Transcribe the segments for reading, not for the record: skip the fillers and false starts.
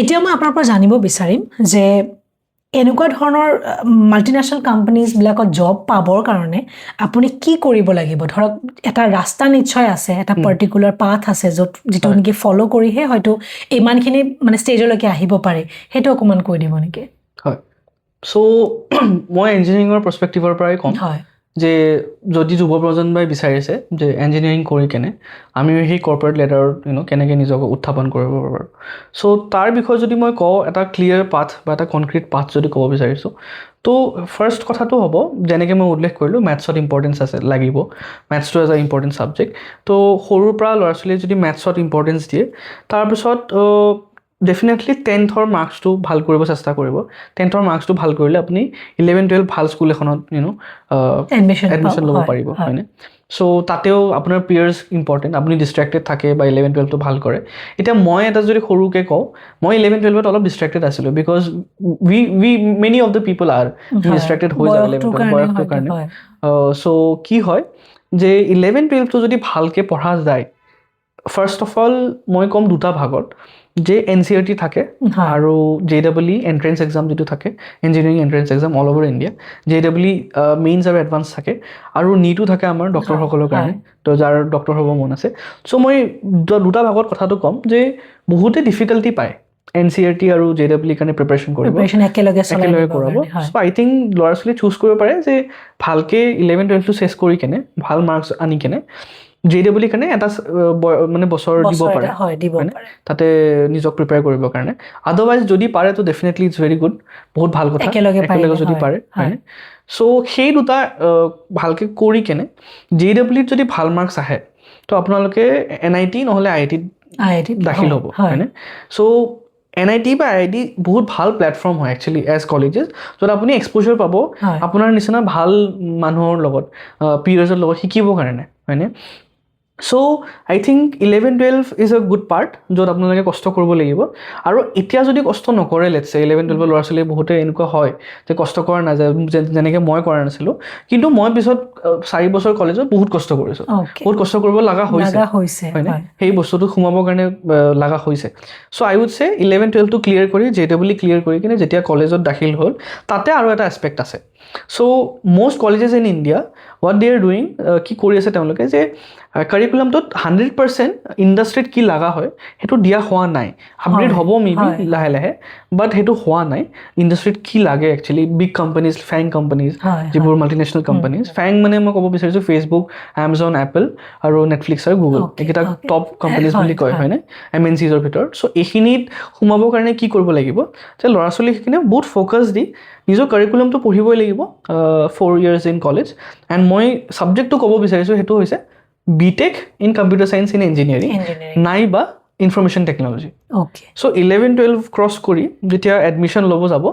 এতিয়া মই আপোনাৰ পৰা জানিব বিচাৰিম যে এনেকুৱা ধৰণৰ মাল্টিনেশ্যনেল কোম্পানীজবিলাকত জব পাবৰ কাৰণে আপুনি কি কৰিব লাগিব? ধৰক এটা ৰাস্তা নিশ্চয় আছে, এটা পাৰ্টিকুলাৰ পাথ আছে যিটো নেকি ফ'ল' কৰিহে হয়তো ইমানখিনি মানে ষ্টেজলৈকে আহিব পাৰে, সেইটো অকণমান কৈ দিব নেকি? হয়, চ' মই ইঞ্জিনিয়াৰিঙৰ পাৰ্চপেক্টিভৰ পৰাই ক'ম যে যদি যুৱ প্ৰজন্মই বিচাৰিছে যে ইঞ্জিনিয়াৰিং কৰি কেনে আমি সেই কৰ্পৰেট লেডাৰত কেনেকৈ নিজকে উত্থাপন কৰিব পাৰোঁ, চ' তাৰ বিষয়ে যদি মই কওঁ এটা ক্লিয়াৰ পাথ বা এটা কনক্ৰিট পাথ যদি ক'ব বিচাৰিছোঁ, তো ফাৰ্ষ্ট কথাটো হ'ব যেনেকৈ মই উল্লেখ কৰিলোঁ মেথছত ইম্পৰ্টেঞ্চ আছে লাগিব, মেথছটো এজ এ ইম্পৰ্টেণ্ট ছাবজেক্ট। তো সৰুৰ পৰা ল'ৰা ছোৱালীয়ে যদি মেথছত ইম্পৰ্টেঞ্চ দিয়ে তাৰপিছত ডেফিনেটলি 10th মাৰ্কছটো ভাল কৰিব চেষ্টা কৰিব। 10th মাৰ্কছটো ভাল কৰিলে আপুনি 11-12 ভাল স্কুল এখনত এডমিশ্যন ল'ব পাৰিব, হয়নে? চ' তাতেও আপোনাৰ পিয়াৰ্ছ ইম্পৰ্টেণ্ট, আপুনি ডিষ্ট্ৰেক্টেড থাকে বা 11-12টো ভাল কৰে। এতিয়া মই এটা যদি সৰুকৈ কওঁ, মই 11-12ত অলপ ডিষ্ট্ৰেক্টেড আছিলোঁ because we many of the people are distracted হৈ যায় 11-12 বয়সটোৰ কাৰণে। চ' কি হয় যে 11-12টো যদি ভালকৈ পঢ়া যায়, ফাৰ্ষ্ট অফ অল মই ক'ম দুটা ভাগত, যে NCERT থাকে আৰু JEE এণ্ট্ৰেন্স এক্সাম যিটো থাকে, engineering entrance exam all over India, JEE mains আৰু এডভান্স থাকে, আৰু নীটো থাকে আমাৰ ডক্টৰসকলৰ কাৰণে, তো যাৰ ডক্টৰ হ'ব মন আছে। চ' মই দুটা ভাগত কথাটো ক'ম যে বহুতে ডিফিকাল্টি পায় NCERT আৰু JEE কাৰণে প্ৰিপাৰেশ্যন কৰিব, একেলগে কৰাব। চ' আই থিংক ল'ৰা ছোৱালী চুজ কৰিব পাৰে যে ভালকৈ 11-12টো চেছ কৰি কেনে ভাল মাৰ্কছ আনি কেনে JEE কাৰণে এটা মানে বছৰ দিব পাৰে, তাতে নিজক প্ৰিপেয়াৰ কৰিবৰ কাৰণে। আদাৰৱাইজ যদি পাৰে তো ডেফিনেটলি ইটছ ভেৰি গুড, বহুত ভাল কথা একেলগে যদি পাৰে, হয়নে? চ' সেই দুটা ভালকৈ কৰি কেনে JEEত যদি ভাল মাৰ্কছ আহে তো আপোনালোকে NIT নহ'লে IITত দাখিল হ'ব, হয়নে? চ' NIT বা IIT বহুত ভাল প্লেটফৰ্ম হয় একচুৱেলি এজ কলেজেছ, য'ত আপুনি এক্সপ'জাৰ পাব আপোনাৰ নিচিনা ভাল মানুহৰ লগত, পিয়াৰ্ছৰ লগত শিকিবৰ কাৰণে, হয়নে? So' I think 11-12 is a good part য'ত আপোনালোকে কষ্ট কৰিব লাগিব। আৰু এতিয়া যদি কষ্ট নকৰে, লেটছ চে 11-12 ল'ৰা ছোৱালী বহুতে এনেকুৱা হয় যে কষ্ট কৰা নাযায়, যেনেকৈ মই কৰা নাছিলোঁ, কিন্তু মই পিছত 4 বছৰ কলেজত বহুত কষ্ট কৰিছোঁ, বহুত কষ্ট কৰিব লগা হৈছে, হয়নে? সেই বস্তুটো সোমাবৰ কাৰণে লগা হৈছে। চ' আই উড চে 11-12টো ক্লিয়াৰ কৰি JEE ক্লিয়াৰ কৰি কিনে যেতিয়া কলেজত দাখিল হ'ল, তাতে আৰু এটা এছপেক্ট আছে। So' most colleges in India what they are doing, কি কৰি আছে তেওঁলোকে যে কাৰিকুলামটোত 100% ইণ্ডাষ্ট্ৰীত কি লগা হয় সেইটো দিয়া হোৱা নাই, আপগ্ৰেড হ'ব মেবি লাহে লাহে, বাট সেইটো হোৱা নাই। ইণ্ডাষ্ট্ৰীত কি লাগে actually, big companies, feng companies, যিবোৰ মাল্টিনেশ্যনেল কোম্পানীজ, ফেং মানে মই ক'ব বিচাৰিছোঁ ফেচবুক, এমাজন, এপল আৰু নেটফ্লিক্স আৰু গুগল, এইকেইটা টপ কোম্পানীজ বুলি কয়, হয়নে? MNCৰ ভিতৰত। চ' এইখিনিত সোমাবৰ কাৰণে কি কৰিব লাগিব যে ল'ৰা ছোৱালী সেইখিনি বহুত ফ'কাছ দি নিজৰ কাৰিকুলামটো পঢ়িবই লাগিব 4 years ইন কলেজ। এণ্ড মই ছাবজেক্টটো ক'ব বিচাৰিছোঁ সেইটো হৈছে BTech in computer science in engineering নাইবা ইনফৰমেশ্যন টেকন'লজি। চ' 11-12 ক্ৰছ কৰি যেতিয়া এডমিশ্যন ল'ব যাব,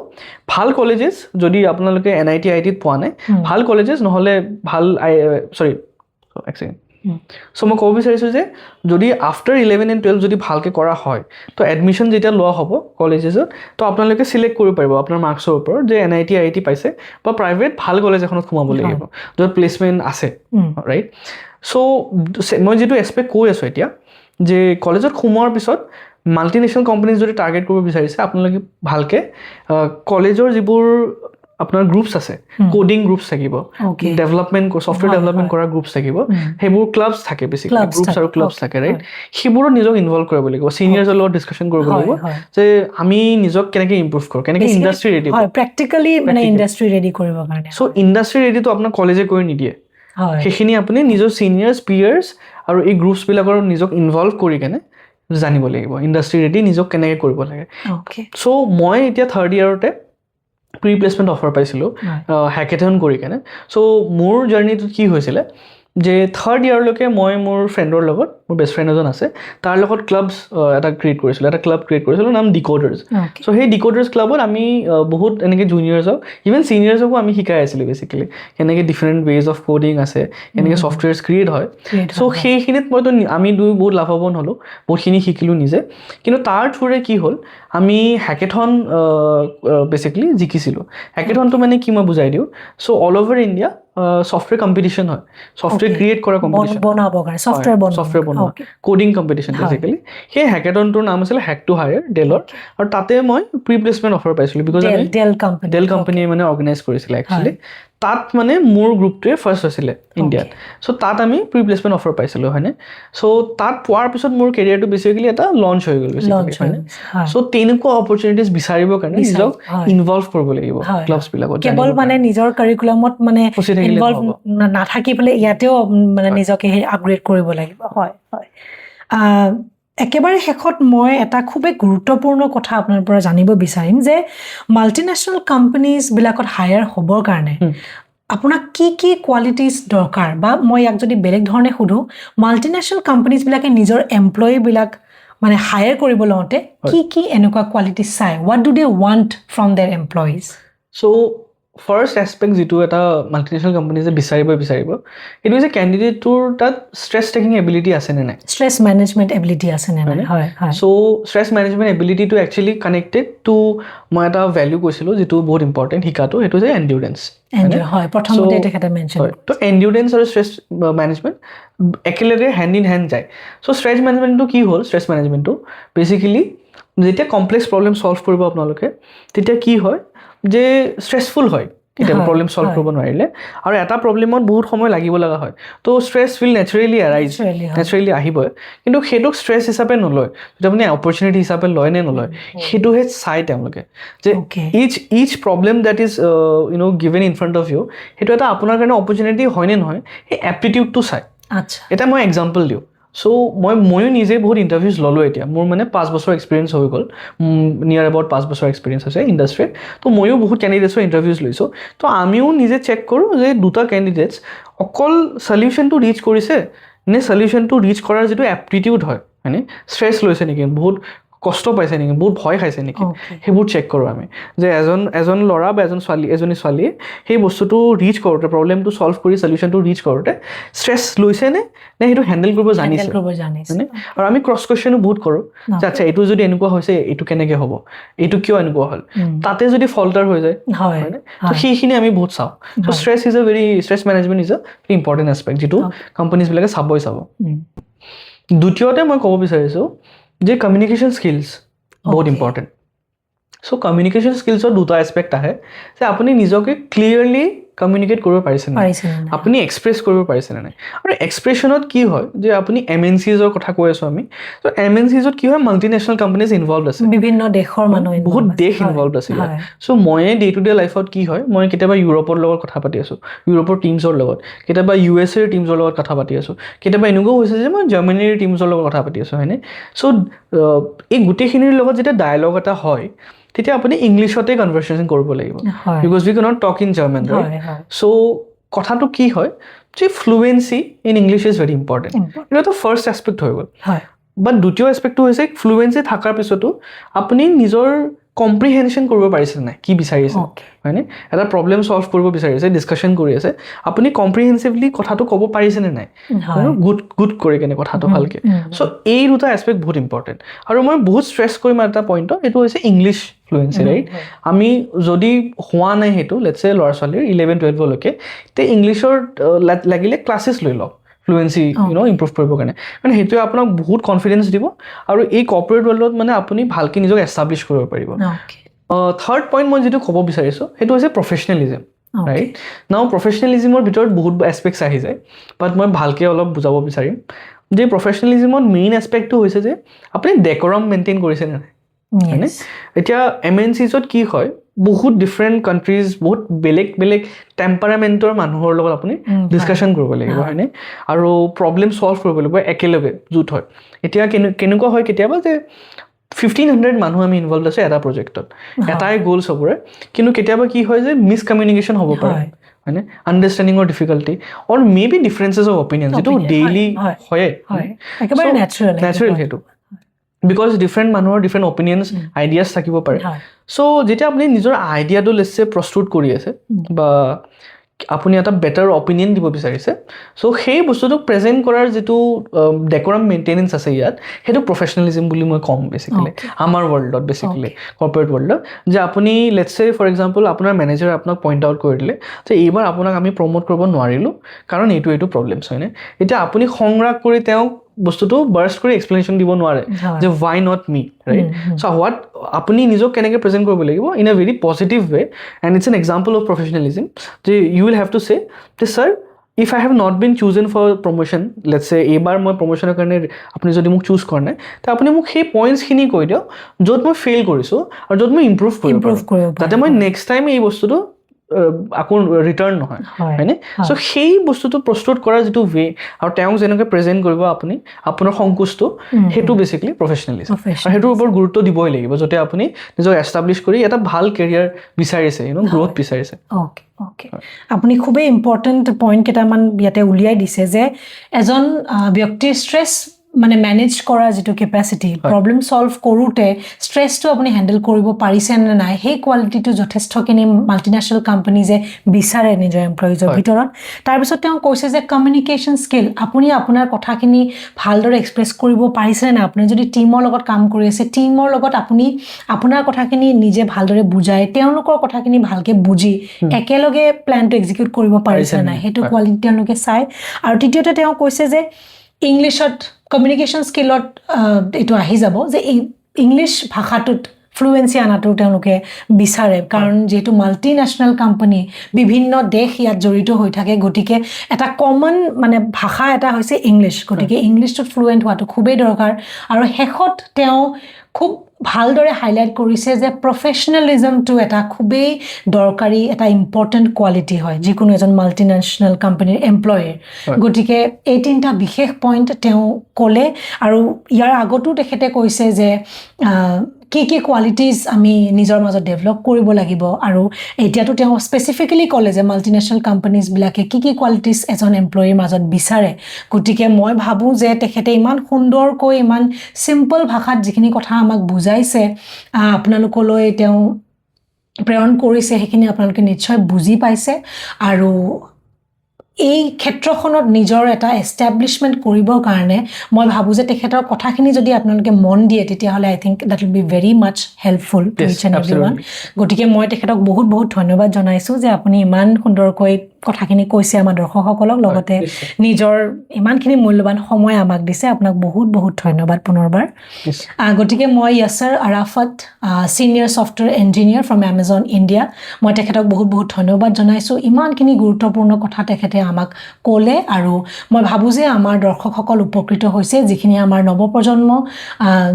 ভাল কলেজেছ যদি আপোনালোকে NIT IITত পোৱা নাই, ভাল কলেজেছ নহ'লে ভাল চ' মই ক'ব বিচাৰিছোঁ যে যদি আফটাৰ 11 and 12 যদি ভালকৈ কৰা হয়, তো এডমিশ্যন যেতিয়া লোৱা হ'ব কলেজেছত, তো আপোনালোকে চিলেক্ট কৰিব পাৰিব আপোনাৰ মাৰ্কছৰ ওপৰত যে NIT IIT পাইছে বা প্ৰাইভেট ভাল কলেজ এখনত সোমাব লাগিব য'ত প্লেচমেণ্ট আছে, ৰাইট? চ' মই যিটো এক্সপেক্ট কৈ আছোঁ এতিয়া যে কলেজত সোমোৱাৰ পিছত মাল্টিনেশ্যনেল কোম্পানীজ যদি টাৰ্গেট কৰিব বিচাৰিছে, আপোনালোকে ভালকৈ কলেজৰ যিবোৰ আপোনাৰ গ্ৰুপছ আছে, কোডিং গ্ৰুপছ থাকিব, ডেভেলপমেণ্ট ছফ্টৱেৰ ডেভেলপমেণ্ট কৰা গ্ৰুপছ থাকিব, সেইবোৰ ক্লাবছ থাকে, বেছিকেলি গ্ৰুপছ আৰু ক্লাবছ থাকে, ৰাইট? সেইবোৰত নিজক ইনভলভ কৰিব লাগিব, ছিনিয়ৰ্ছৰ লগত ডিছকাশ্যন কৰিব লাগিব যে আমি নিজক কেনেকৈ ইম্প্ৰুভ কৰোঁ, কেনেকৈ ইণ্ডাষ্ট্ৰী ৰেডি কৰোঁ, প্ৰেক্টিকেলি মানে ইণ্ডাষ্ট্ৰী ৰেডি কৰিবৰ কাৰণে। চ' ইণ্ডাষ্ট্ৰী ৰেডিটো আপোনাক কলেজে কৰি নিদিয়ে, সেইখিনি আপুনি নিজৰ ছিনিয়ৰ্ছ, পিয়াৰ্ছ আৰু এই গ্ৰুপছবিলাকৰ নিজক ইনভলভ কৰি কেনে জানিব লাগিব ইণ্ডাষ্ট্ৰী ৰেডি নিজক কেনেকৈ কৰিব লাগে। চ' মই এতিয়া 3rd yearতে প্ৰি প্লেচমেণ্ট অফাৰ পাইছিলোঁ হেকেথন কৰি কেনে। চ' মোৰ জাৰ্ণিটোত কি হৈছিলে যে 3rd yearলৈকে মই মোৰ ফ্ৰেণ্ডৰ লগত, মোৰ বেষ্ট ফ্ৰেণ্ড এজন আছে, তাৰ লগত ক্লাবছ এটা ক্ৰিয়েট কৰিছিলোঁ, নাম ডিক'ডাৰ্ছ। চ' সেই ডিক'ডাৰ্ছ ক্লাবত আমি বহুত এনেকৈ জুনিয়ৰ্ছক, ইভেন ছিনিয়ৰ্ছকো আমি শিকাই আছিলোঁ বেছিকেলি, কেনেকৈ ডিফাৰেণ্ট ৱেজ অফ কোডিং আছে, কেনেকৈ ছফ্টৱেৰ্ছ ক্ৰিয়েট হয়। চ' সেইখিনিত আমি বহুত লাভৱান হ'লোঁ, বহুতখিনি শিকিলোঁ নিজে। কিন্তু তাৰ থ্ৰুৰে কি হ'ল, আমি হেকেথন বেছিকেলি জিকিছিলোঁ। হেকেথনটো মানে কি মই বুজাই দিওঁ। So' all over India software competition হয়, ছফ্টৱেৰ ক্ৰিয়েট কৰা কম্পিটিশ্যন, ছফ্টৱেৰ বনোৱা কোডিং কম্পিটিশ্যন বেচিকেলি সেই হেকাথনটোৰ নাম আছিলে হেক টু হায়াৰ ডেলৰ আৰু তাতে মই প্ৰি প্লেচমেণ্ট অফাৰ পাইছিলোঁ বিকজ আমি ডেল কোম্পানীয়ে মানে অৰ্গেনাইজ কৰিছিলে একচুৱেলি তাত মানে মোৰ গ্ৰুপটোৱে ফাৰ্ষ্ট হৈছিলে ইণ্ডিয়াত চ' তাত আমি প্ৰি প্লেচমেণ্ট অফাৰ পাইছিলোঁ হয়নে চ' তাত পোৱাৰ পিছত মোৰ কেৰিয়াৰটো বেচিকেলি এটা লঞ্চ হৈ গ'ল বেচিকেলি হয়নে চ' তেনেকুৱা অপৰচুনিটিজ বিচাৰিবৰ কাৰণে নিজক ইনভলভ কৰিব লাগিব ক্লাবছবিলাকত কেৱল মানে নিজৰ কাৰিকুলামত মানে ইনভলভ নাথাকি পেলাই ইয়াতেও মানে নিজকে আপগ্ৰেড কৰিব লাগিব হয় হয় একেবাৰে শেষত মই এটা খুবেই গুৰুত্বপূৰ্ণ কথা আপোনাৰ পৰা জানিব বিচাৰিম যে মাল্টিনেশ্যনেল কোম্পানীজবিলাকত হায়াৰ হ'বৰ কাৰণে আপোনাক কি কি কোৱালিটিজ দৰকাৰ বা মই ইয়াক যদি বেলেগ ধৰণে সোধোঁ মাল্টিনেশ্যনেল কোম্পানীজবিলাকে নিজৰ এমপ্লয়ীবিলাক মানে হায়াৰ কৰিব লওঁতে কি কি এনেকুৱা কোৱালিটিজ চায় what do they want from their employees so' first aspect যিটো এটা মাল্টিনেশ্যনেল কোম্পানীজে বিচাৰিব সেইটো হৈছে কেণ্ডিডেটটোৰ তাত ষ্ট্ৰেছ টেকিং এবিলিটি আছেনে নাই ষ্ট্ৰেছ মেনেজমেণ্ট এবিলিটি আছেনে নাই হয় হয় চ' ষ্ট্ৰেছ মেনেজমেণ্ট এবিলিটিটো একচুৱেলি কানেক্টেড টু মই এটা ভেলু কৈছিলোঁ যিটো বহুত ইম্পৰ্টেণ্ট শিকাটো সেইটো হৈছে এণ্ডুৰেঞ্চ হয় প্ৰথমতে তেখেতে মেনশ্যন হয় ত' এণ্ডুৰেঞ্চ আৰু ষ্ট্ৰেছ মেনেজমেণ্ট একেলগে হেণ্ড ইন হেণ্ড যায় চ' ষ্ট্ৰেছ মেনেজমেণ্টটো কি হ'ল ষ্ট্ৰেছ মেনেজমেণ্টটো বেচিকেলি যেতিয়া কমপ্লেক্স প্ৰব্লেম ছল্ভ কৰিব আপোনালোকে তেতিয়া কি হয় যে ষ্ট্ৰেছফুল হয় কেতিয়াবা প্ৰব্লেম ছল্ভ কৰিব নোৱাৰিলে আৰু এটা প্ৰব্লেমত বহুত সময় লাগিব লগা হয় তো ষ্ট্ৰেছ উইল নেচাৰেলি আহিবই কিন্তু সেইটোক ষ্ট্ৰেছ হিচাপে নলয় যদি আপুনি অপৰচুনিটি হিচাপে লয় নে নলয় সেইটোহে চাই তেওঁলোকে যে each problem that is given in front of you সেইটো এটা আপোনাৰ কাৰণে অপৰচুনিটি হয় নে নহয় সেই এপ্টিটিউডটো চাই এটা মই এক্সাম্পল দিওঁ চ' ময়ো নিজে বহুত ইণ্টাৰভিউজ ল'লোঁ এতিয়া মোৰ মানে 5 বছৰ এক্সপিৰিয়েঞ্চ হৈ গ'ল নিয়াৰ এবাউট 5 বছৰ এক্সপিৰিয়েঞ্চ হৈছে ইণ্ডাষ্ট্ৰীত তো ময়ো বহুত কেণ্ডিডেটছৰ ইণ্টাৰভিউজ লৈছোঁ তো আমিও নিজে চেক কৰোঁ যে দুটা কেণ্ডিডেটছ অকল চলিউশ্যনটো ৰিচ কৰিছে নে চলিউশ্যনটো ৰিচ কৰাৰ যিটো এপ্টিটিউড হয় হয়নে ষ্ট্ৰেছ লৈছে নেকি বহুত কষ্ট পাইছে নেকি বহুত ভয় খাইছে নেকি সেইবোৰ চেক কৰোঁ আমি যে এজন ল'ৰা বা এজনী ছোৱালীয়ে সেই বস্তুটো ৰিচ কৰোঁতে প্ৰব্লেমটো ছল্ভ কৰি চলিউশ্যনটো ৰিচ কৰোঁতে ষ্ট্ৰেছ লৈছে নে সেইটো হেণ্ডেল কৰিব জানিছে হয়নে আৰু আমি ক্ৰছ কুৱেশ্যনো বহুত কৰোঁ যে আচ্ছা এইটো যদি এনেকুৱা হৈছে এইটো কেনেকৈ হ'ব এইটো কিয় এনেকুৱা হ'ল তাতে যদি ফল্টাৰ হৈ যায় হয়নে তো সেইখিনি আমি বহুত চাওঁ ত' stress management is a important aspect যিটো কোম্পানীজবিলাকে চাব দ্বিতীয়তে মই ক'ব বিচাৰিছোঁ যে কমিউনিকেশ্যন স্কিলছ বহুত ইম্পৰ্টেণ্ট চ' কমিউনিকেশ্যন স্কিলছৰ দুটা এছপেক্ট আহে যে আপুনি নিজকে ক্লিয়াৰলি কমিউনিকেট কৰিব পাৰিছে নাই আপুনি এক্সপ্ৰেছ কৰিব পাৰিছেনে নাই আৰু এক্সপ্ৰেছনত কি হয় যে আপুনি MNCsৰ কথা কৈ আছোঁ আমি ত' MNCsত কি হয় মাল্টিনেশ্যনেল কোম্পানীজ ইনভলভ আছে বিভিন্ন দেশৰ মানুহ বহুত দেশ ইনভলভ আছে চ' ময়ে ডে টু ডে লাইফত কি হয় মই কেতিয়াবা ইউৰোপৰ লগত কথা পাতি আছোঁ ইউৰোপৰ টিমছৰ লগত কেতিয়াবা USA টিমছৰ লগত কথা পাতি আছোঁ কেতিয়াবা এনেকুৱাও হৈছে যে মই জাৰ্মানীৰ টিমছৰ লগত কথা পাতি আছোঁ হয়নে চ' এই গোটেইখিনিৰ লগত যেতিয়া ডায়লগ এটা হয় তেতিয়া আপুনি ইংলিছতে কনভাৰ্চেশ্যন কৰিব লাগিব because we cannot talk in German right so' কথাটো কি হয় যে fluency in English is very important এইটো এটা ফাৰ্ষ্ট এছপেক্ট হৈ গ'ল বাট দ্বিতীয় এছপেক্টটো হৈছে ফ্লুৱেঞ্চি থকাৰ পিছতো আপুনি নিজৰ কম্প্ৰিহেনশ্যন কৰিব পাৰিছে নাই কি বিচাৰিছে হয়নে এটা প্ৰব্লেম ছল্ভ কৰিব বিচাৰিছে ডিছকাশ্যন কৰি আছে আপুনি কম্প্ৰিহেনচিভলি কথাটো ক'ব পাৰিছেনে নাই গুড কৰি কেনে কথাটো ভালকৈ চ' এই দুটা এছপেক্ট বহুত ইম্পৰ্টেণ্ট আৰু মই বহুত ষ্ট্ৰেছ কৰিম এটা পইণ্টত এইটো হৈছে ইংলিছ ফ্লুৱেঞ্চি ৰাইট আমি যদি হোৱা নাই সেইটো লেটছে ল'ৰা ছোৱালীৰ 11-12লৈকে তে ইংলিছৰ লাগিলে ক্লাছেছ লৈ লওক ফ্লুৱেঞ্চি ইম্প্ৰুভ কৰিবৰ কাৰণে মানে সেইটোৱে আপোনাক বহুত কনফিডেঞ্চ দিব আৰু এই কৰ্পৰেট ৱৰ্ল্ডত মানে আপুনি ভালকৈ নিজক এষ্টাব্লিছ কৰিব পাৰিব থাৰ্ড পইণ্ট মই যিটো ক'ব বিচাৰিছোঁ সেইটো হৈছে প্ৰফেচনেলিজিম ৰাইট নাও প্ৰফেচনেলিজিমৰ ভিতৰত বহুত এছপেক্টছ আহি যায় বাট মই ভালকৈ অলপ বুজাব বিচাৰিম যে প্ৰফেচনেলিজিমত মেইন এছপেক্টটো হৈছে যে আপুনি ডেকৰাম মেইনটেইন কৰিছেনে নাই হয়নে এতিয়া MNCsত কি হয় বহুত ডিফাৰেণ্ট কাণ্ট্ৰিজ বহুত বেলেগ টেম্পাৰামেণ্টৰ মানুহৰ লগত আপুনি ডিছকাশ্যন কৰিব লাগিব হয়নে আৰু প্ৰব্লেম ছল্ভ কৰিব লাগিব একেলগে জুট হয় এতিয়া কেনেকুৱা হয় কেতিয়াবা যে 1500 মানুহ আমি ইনভলভ আছোঁ এটা প্ৰজেক্টত এটাই গ'ল চবৰে কিন্তু কেতিয়াবা কি হয় যে মিছকমিউনিকেশ্যন হ'ব পাৰে হয়নে আণ্ডাৰষ্টেণ্ডিঙৰ difficulty or may be differences of opinion যিটো ডেইলি হয়ে নেচাৰেল সেইটো বিকজ ডিফাৰেণ্ট মানুহৰ ডিফাৰেণ্ট অপিনিয়নছ আইডিয়াছ থাকিব পাৰে চ' যেতিয়া আপুনি নিজৰ আইডিয়াটো লেটছে প্ৰস্তুত কৰি আছে বা আপুনি এটা বেটাৰ অপিনিয়ন দিব বিচাৰিছে চ' সেই বস্তুটোক প্ৰেজেণ্ট কৰাৰ যিটো ডেকৰাম মেইনটেনেঞ্চ আছে ইয়াত সেইটো প্ৰফেচনেলিজিম বুলি মই ক'ম বেচিকেলি আমাৰ ৱৰ্ল্ডত বেচিকেলি কৰ্পৰেট ৱৰ্ল্ডত যে আপুনি লেটছে ফৰ এক্সাম্পল আপোনাৰ মেনেজাৰে আপোনাক পইণ্ট আউট কৰি দিলে যে এইবাৰ আপোনাক আমি প্ৰম'ট কৰিব নোৱাৰিলোঁ কাৰণ এইটো প্ৰব্লেমছ হয়নে এতিয়া আপুনি সংগ্ৰাস কৰি তেওঁক বস্তুটো বাৰ্ষ্ট কৰি এক্সপ্লেনেশ্যন দিব নোৱাৰে যে why not me, right? So what আপুনি নিজক কেনেকৈ প্ৰেজেণ্ট কৰিব লাগিব in a very positive way, and it's an example of professionalism যে you will have to say যে sir, if I have not been chosen for promotion, let's say এইবাৰ মই প্ৰমোশ্যনৰ কাৰণে আপুনি যদি মোক চুজ কৰা নাই তে আপুনি মোক সেই পইণ্টছখিনি কৈ দিয়ক য'ত মই ফেইল কৰিছোঁ আৰু য'ত মই ইম্প্ৰুভ কৰিব পাৰোঁ, যাতে মই নেক্সট টাইম এই বস্তুটো আকৌ ৰিটাৰ্ণ নহয়, হয়নে? চ' সেই বস্তুটো প্ৰস্তুত কৰাৰ যিটো ৱে আৰু তেওঁক যেনেকৈ প্ৰেজেণ্ট কৰিব আপুনি আপোনাৰ সংকোচটো, সেইটো বেচিকলি প্ৰফেচনেলিজম, আৰু সেইটোৰ ওপৰত গুৰুত্ব দিবই লাগিব যাতে আপুনি নিজক এষ্টাব্লিছ কৰি এটা ভাল কেৰিয়াৰ বিচাৰিছে, গ্ৰ'থ বিচাৰিছে। অ'কে অ'কে, আপুনি খুবেই ইম্পৰ্টেণ্ট পইণ্ট কেইটামান ইয়াতে উলিয়াই দিছে যে এজন ব্যক্তিৰ ষ্ট্ৰেছ মানে মেনেজ কৰাৰ যিটো কেপাচিটি, প্ৰব্লেম ছল্ভ কৰোঁতে ষ্ট্ৰেছটো আপুনি হেণ্ডেল কৰিব পাৰিছে নে নাই, সেই কোৱালিটিটো যথেষ্টখিনি মাল্টিনেশ্যনেল কোম্পানীজে বিচাৰে নিজৰ এমপ্লয়িজৰ ভিতৰত। তাৰপিছত তেওঁ কৈছে যে কমিউনিকেশ্যন স্কিল, আপুনি আপোনাৰ কথাখিনি ভালদৰে এক্সপ্ৰেছ কৰিব পাৰিছে নে? আপুনি যদি টীমৰ লগত কাম কৰি আছে, টীমৰ লগত আপুনি আপোনাৰ কথাখিনি নিজে ভালদৰে বুজাই তেওঁলোকৰ কথাখিনি ভালকৈ বুজি একেলগে প্লেনটো এক্সিকিউট কৰিব পাৰিছে নাই, সেইটো কোৱালিটি তেওঁলোকে চায়। আৰু তৃতীয়তে তেওঁ কৈছে যে ইংলিছত কমিউনিকেশ্যন স্কিলত এইটো আহি যাব যে ইংলিছ ভাষাটোত ফ্লুৱেঞ্চি আনাটো তেওঁলোকে বিচাৰে, কাৰণ যিহেতু মাল্টিনেশ্যনেল কোম্পানী, বিভিন্ন দেশ ইয়াত জড়িত হৈ থাকে, গতিকে এটা কমন মানে ভাষা এটা হৈছে ইংলিছ, গতিকে ইংলিছটোত ফ্লুৱেণ্ট হোৱাটো খুবেই দৰকাৰ। আৰু শেষত তেওঁ খুব ভালদৰে হাইলাইট কৰিছে যে প্ৰফেচনেলিজমটো এটা খুবেই দৰকাৰী এটা ইম্পৰ্টেণ্ট কোৱালিটি হয় যিকোনো এজন মাল্টিনেশ্যনেল কোম্পানীৰ এমপ্লয়ীৰ। গতিকে এই তিনিটা বিশেষ পইণ্ট তেওঁ ক'লে, আৰু ইয়াৰ আগতো তেখেতে কৈছে যে কি কি কোৱালিটিজ আমি নিজৰ মাজত ডেভেলপ কৰিব লাগিব, আৰু এতিয়াতো তেওঁ স্পেচিফিকেলি ক'লে যে মাল্টিনেশ্যনেল কোম্পানীজবিলাকে কি কি কোৱালিটিজ এজন এমপ্লয়ীৰ মাজত বিচাৰে। গতিকে মই ভাবোঁ যে তেখেতে ইমান সুন্দৰকৈ ইমান চিম্পল ভাষাত যিখিনি কথা আমাক বুজাইছে, আপোনালোকলৈ তেওঁ প্ৰেৰণ কৰিছে, সেইখিনি আপোনালোকে নিশ্চয় বুজি পাইছে। আৰু এই ক্ষেত্ৰখনত নিজৰ এটা এষ্টাব্লিছমেণ্ট কৰিবৰ কাৰণে মই ভাবোঁ যে তেখেতৰ কথাখিনি যদি আপোনালোকে মন দিয়ে তেতিয়াহ'লে I think that will be very much helpful to each and everyone. গতিকে মই তেখেতক বহুত বহুত ধন্যবাদ জনাইছোঁ যে আপুনি ইমান সুন্দৰকৈ কথাখিনি কৈছে আমাৰ দৰ্শকসকলক, লগতে নিজৰ ইমানখিনি মূল্যৱান সময় আমাক দিছে। আপোনাক বহুত বহুত ধন্যবাদ পুনৰবাৰ। গতিকে মই Yasir Arafat, senior software engineer from Amazon India, মই তেখেতক বহুত বহুত ধন্যবাদ জনাইছোঁ। ইমানখিনি গুৰুত্বপূৰ্ণ কথা তেখেতে আমাক ক'লে, আৰু মই ভাবোঁ যে আমাৰ দৰ্শকসকল উপকৃত হৈছে, যিখিনি আমাৰ নৱপ্ৰজন্ম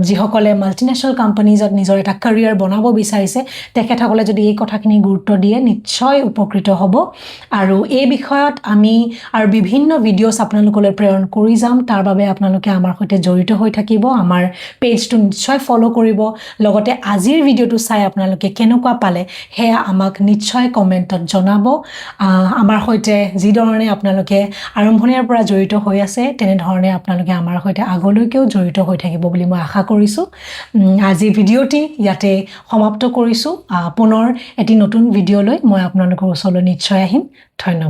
যিসকলে মাল্টিনেশ্যনেল কোম্পানীজত নিজৰ এটা কেৰিয়াৰ বনাব বিচাৰিছে, তেখেতসকলে যদি এই কথাখিনি গুৰুত্ব দিয়ে নিশ্চয় উপকৃত হ'ব। আৰু এই বিষয়ত আমি আৰু বিভিন্ন ভিডিঅ'ছ আপোনালোকলৈ প্ৰেৰণ কৰি যাম, তাৰ বাবে আপোনালোকে আমাৰ সৈতে জড়িত হৈ থাকিব, আমাৰ পেজটো নিশ্চয় ফ'ল' কৰিব, লগতে আজিৰ ভিডিঅ'টো চাই আপোনালোকে কেনেকুৱা পালে সেয়া আমাক নিশ্চয় কমেণ্টত জনাব। আমাৰ সৈতে যিধৰণে আপোনালোকে আৰম্ভণিৰ পৰা জড়িত হৈ আছে তেনেধৰণে আপোনালোকে আমাৰ সৈতে আগলৈকেও জড়িত হৈ থাকিব বুলি মই আশা কৰিছোঁ। আজি ভিডিঅ'টি ইয়াতে সমাপ্ত কৰিছোঁ। পুনৰ এটি নতুন ভিডিঅ'লৈ মই আপোনালোকৰ ওচৰলৈ নিশ্চয় আহিম। ধন্যবাদ।